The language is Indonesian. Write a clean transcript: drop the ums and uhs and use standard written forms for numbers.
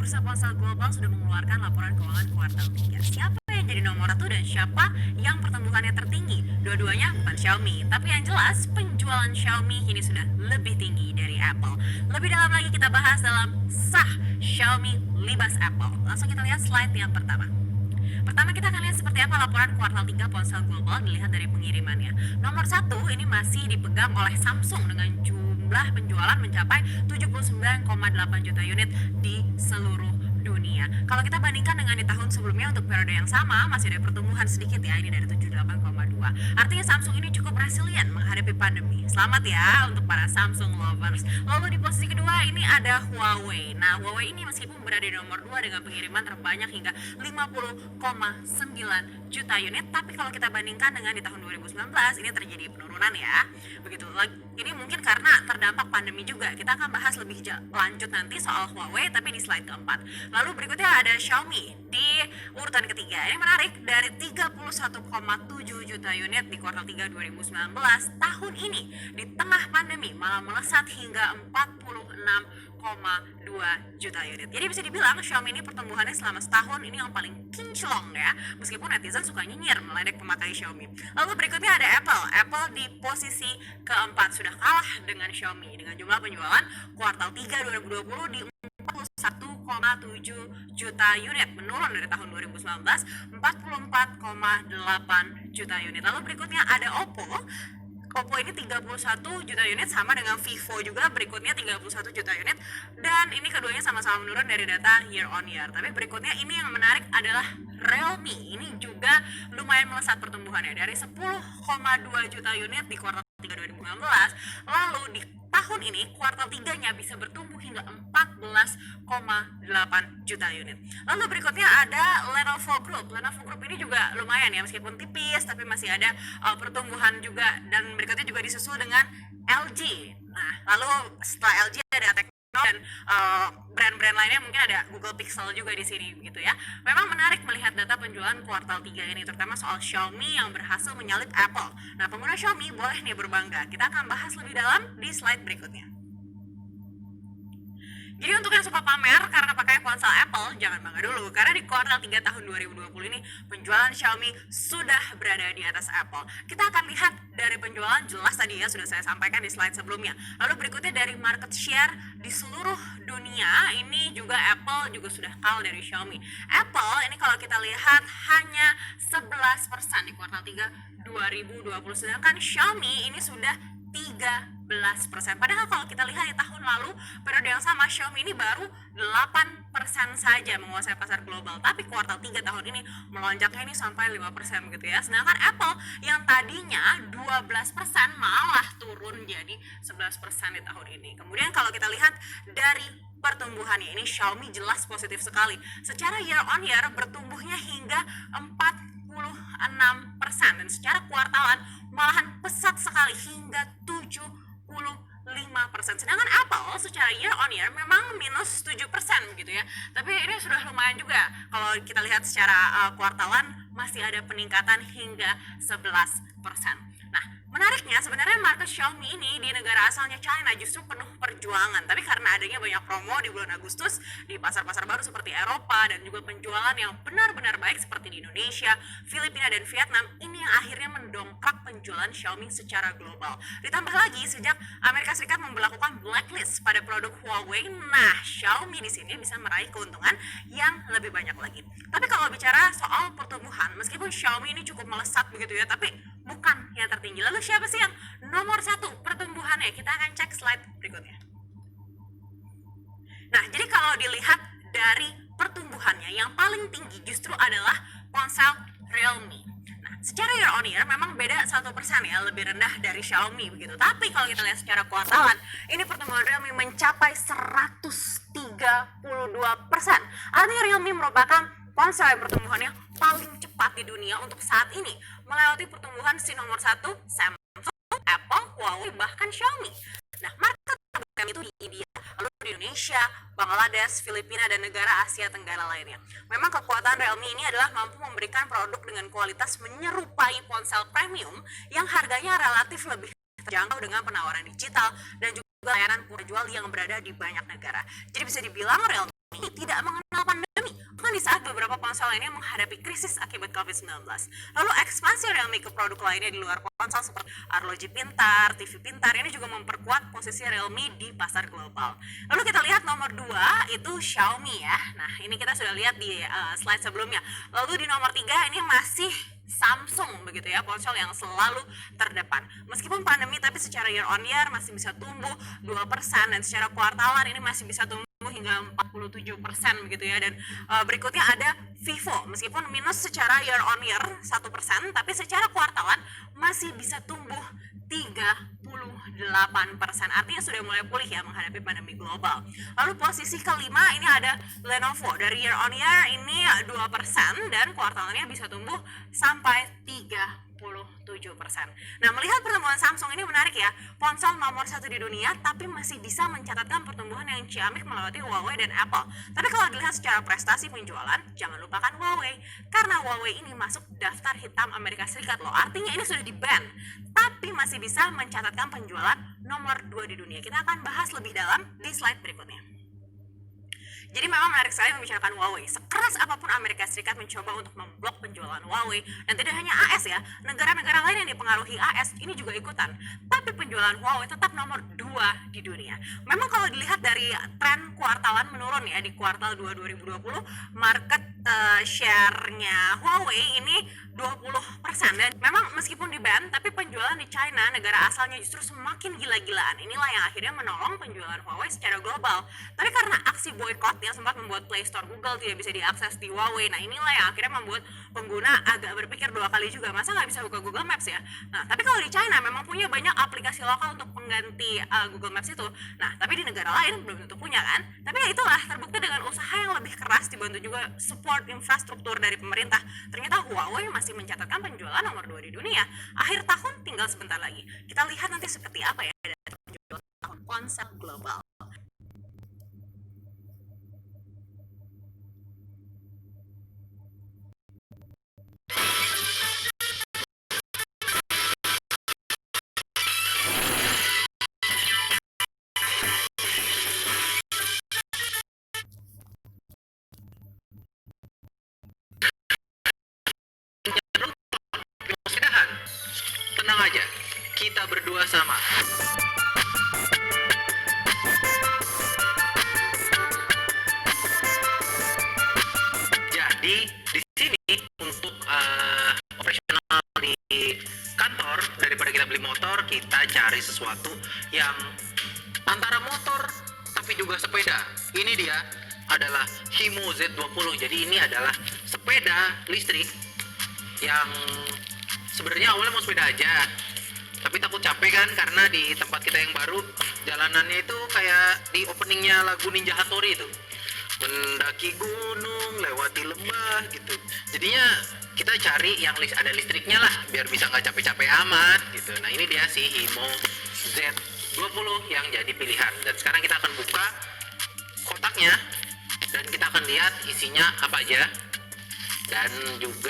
Bursa Ponsel Global sudah mengeluarkan laporan keuangan kuartal 3. Siapa yang jadi nomor 1 dan siapa yang pertumbuhannya tertinggi? Dua-duanya bukan Xiaomi, tapi yang jelas penjualan Xiaomi kini sudah lebih tinggi dari Apple. Lebih dalam lagi kita bahas dalam sah Xiaomi libas Apple. Langsung kita lihat slide yang pertama. Pertama kita akan lihat seperti apa laporan kuartal 3 ponsel global dilihat dari pengirimannya. Nomor 1 ini masih dipegang oleh Samsung dengan jumlah penjualan mencapai 79,8 juta unit di seluruh dunia. Kalau kita bandingkan dengan di tahun sebelumnya untuk periode yang sama masih ada pertumbuhan sedikit ya, ini dari 78,2. Artinya Samsung ini cukup resilient menghadapi pandemi. Selamat ya untuk para Samsung lovers. Lalu di posisi kedua ini ada Huawei. Nah, Huawei ini meskipun berada di nomor 2 dengan pengiriman terbanyak hingga 50,9 juta unit, tapi kalau kita bandingkan dengan di tahun 2019 ini terjadi penurunan ya. Begitu. Ini mungkin karena terdampak pandemi juga. Kita akan bahas lebih lanjut nanti soal Huawei tapi di slide keempat. Lalu berikutnya ada Xiaomi di urutan ketiga. Ini menarik, dari 31,7 juta unit di kuartal 3 2019 tahun ini di tengah pandemi malah melesat hingga 46,2 juta unit. Jadi bisa dibilang Xiaomi ini pertumbuhannya selama setahun ini yang paling kinclong ya. Meskipun netizen suka nyinyir meledek pemakai Xiaomi. Lalu berikutnya ada Apple. Apple di posisi keempat sudah kalah dengan Xiaomi dengan jumlah penjualan kuartal 3 2020 di 41,7 juta unit, menurun dari tahun 2019 44,8 juta unit. Lalu berikutnya ada Oppo. Oppo ini 31 juta unit sama dengan Vivo juga berikutnya 31 juta unit, dan ini keduanya sama-sama menurun dari data year on year. Tapi berikutnya ini yang menarik adalah Realme. Ini juga lumayan melesat pertumbuhannya dari 10,2 juta unit di kuartal 3 2019, lalu di tahun ini kuartal 3-nya bisa bertumbuh hingga 14,8 juta unit. Lalu berikutnya ada Lenovo Group. Lenovo Group ini juga lumayan ya, meskipun tipis tapi masih ada pertumbuhan juga, dan berikutnya juga disusul dengan LG. Nah, lalu setelah LG ada Tecno dan brand-brand lainnya, mungkin ada Google Pixel juga di sini begitu ya. Memang menarik melihat data penjualan kuartal 3 ini, terutama soal Xiaomi yang berhasil menyalip Apple. Nah, pengguna Xiaomi boleh nih berbangga. Kita akan bahas lebih dalam di slide berikutnya. Jadi untuk yang suka pamer karena pakai ponsel Apple, jangan bangga dulu, karena di kuartal 3 tahun 2020 ini penjualan Xiaomi sudah berada di atas Apple. Kita akan lihat dari penjualan, jelas tadi ya sudah saya sampaikan di slide sebelumnya. Lalu berikutnya dari market share di seluruh dunia, ini juga Apple juga sudah kalah dari Xiaomi. Apple ini kalau kita lihat hanya 11% di kuartal 3 2020, sedangkan Xiaomi ini sudah 13%. Padahal kalau kita lihat di tahun lalu periode yang sama Xiaomi ini baru 8% saja menguasai pasar global, tapi kuartal 3 tahun ini melonjaknya ini sampai 5% gitu ya. Sedangkan Apple yang tadinya 12% malah turun jadi 11% di tahun ini. Kemudian kalau kita lihat dari pertumbuhannya ini, Xiaomi jelas positif sekali. Secara year on year bertumbuhnya hingga 46%, dan secara kuartalan malahan pesat sekali hingga 75%. Sedangkan Apple secara year on year memang minus 7% gitu ya. Tapi ini sudah lumayan juga. Kalau kita lihat secara kuartalan masih ada peningkatan hingga 11%. Nah, menariknya sebenarnya market Xiaomi ini di negara asalnya China justru penuh perjuangan. Tapi karena adanya banyak promo di bulan Agustus di pasar-pasar baru seperti Eropa dan juga penjualan yang benar-benar baik seperti di Indonesia, Filipina dan Vietnam, ini yang akhirnya mendongkrak penjualan Xiaomi secara global. Ditambah lagi sejak Amerika Serikat memberlakukan blacklist pada produk Huawei, nah Xiaomi di sini bisa meraih keuntungan yang lebih banyak lagi. Tapi kalau bicara soal pertumbuhan, meskipun Xiaomi ini cukup melesat begitu ya, tapi bukan yang tertinggi. Lalu siapa sih yang nomor 1 pertumbuhannya? Kita akan cek slide berikutnya. Nah, jadi kalau dilihat dari pertumbuhannya yang paling tinggi justru adalah ponsel Realme. Nah, secara year on year memang beda 1% ya, lebih rendah dari Xiaomi begitu. Tapi kalau kita lihat secara kuartalan, ini pertumbuhan Realme mencapai 132%. Artinya Realme merupakan ponsel yang pertumbuhannya paling cepat di dunia untuk saat ini, melewati pertumbuhan si nomor 1 Samsung, Apple, Huawei, bahkan Xiaomi. Nah, market terbesar itu di India, lalu di Indonesia, Bangladesh, Filipina, dan negara Asia Tenggara lainnya. Memang kekuatan Realme ini adalah mampu memberikan produk dengan kualitas menyerupai ponsel premium yang harganya relatif lebih terjangkau dengan penawaran digital dan juga layanan penjual yang berada di banyak negara. Jadi bisa dibilang Realme tidak mengenal pandemi, bahkan di saat beberapa ponsel lainnya menghadapi krisis akibat COVID-19. Lalu ekspansi Realme ke produk lainnya di luar ponsel seperti arloji pintar, TV pintar ini juga memperkuat posisi Realme di pasar global. Lalu kita lihat nomor 2 itu Xiaomi ya. Nah, ini kita sudah lihat di slide sebelumnya. Lalu di nomor 3 ini masih Samsung begitu ya, ponsel yang selalu terdepan. Meskipun pandemi tapi secara year on year masih bisa tumbuh 2% dan secara kuartalan ini masih bisa tumbuh hingga 47% begitu ya. Dan berikutnya ada Vivo, meskipun minus secara year on year 1% tapi secara kuartalan masih bisa tumbuh 38%, artinya sudah mulai pulih ya menghadapi pandemi global. Lalu posisi kelima ini ada Lenovo, dari year on year ini 2% dan kuartalnya bisa tumbuh sampai 37%. Nah, melihat pertumbuhan Samsung ini menarik ya, ponsel nomor 1 di dunia tapi masih bisa mencatatkan pertumbuhan yang ciamik melewati Huawei dan Apple. Tapi kalau dilihat secara prestasi penjualan, jangan lupakan Huawei, karena Huawei ini masuk daftar hitam Amerika Serikat loh, artinya ini sudah di-ban, tapi masih bisa mencatatkan penjualan nomor 2 di dunia. Kita akan bahas lebih dalam di slide berikutnya. Jadi memang menarik sekali membicarakan Huawei. Sekeras apapun Amerika Serikat mencoba untuk memblok penjualan Huawei, dan tidak hanya AS ya, negara-negara lain yang dipengaruhi AS ini juga ikutan. Tapi penjualan Huawei tetap nomor 2 di dunia. Memang kalau dilihat dari tren kuartalan menurun ya, di kuartal 2 2020 market share-nya Huawei ini 20%, dan memang meskipun di-ban tapi penjualan di China, negara asalnya, justru semakin gila-gilaan. Inilah yang akhirnya menolong penjualan Huawei secara global. Tapi karena aksi boykot yang sempat membuat Play Store Google tidak bisa diakses di Huawei, nah inilah yang akhirnya membuat pengguna agak berpikir 2 kali juga, masa nggak bisa buka Google Maps ya. Nah, tapi kalau di China memang punya banyak aplikasi lokal untuk pengganti Google Maps itu. Nah, tapi di negara lain belum tentu punya kan. Tapi ya itulah, terbukti dengan usaha yang lebih keras dibantu juga support infrastruktur dari pemerintah, ternyata Huawei masih mencatatkan penjualan nomor 2 di dunia. Akhir tahun tinggal sebentar lagi. Kita lihat nanti seperti apa ya dari penjualan tahun ponsel global. Tenang aja, kita berdua sama. Jadi di sini untuk operasional di kantor, daripada kita beli motor, kita cari sesuatu yang antara motor tapi juga sepeda. Ini dia adalah Himo Z20. Jadi ini adalah sepeda listrik yang sebenarnya awalnya mau sepeda aja, tapi takut capek kan, karena di tempat kita yang baru jalanannya itu kayak di openingnya lagu Ninja Hattori itu, mendaki gunung, lewati lembah gitu. Jadinya kita cari yang ada listriknya lah, biar bisa nggak capek-capek amat gitu. Nah, ini dia si Himo Z20 yang jadi pilihan. Dan sekarang kita akan buka kotaknya dan kita akan lihat isinya apa aja, dan juga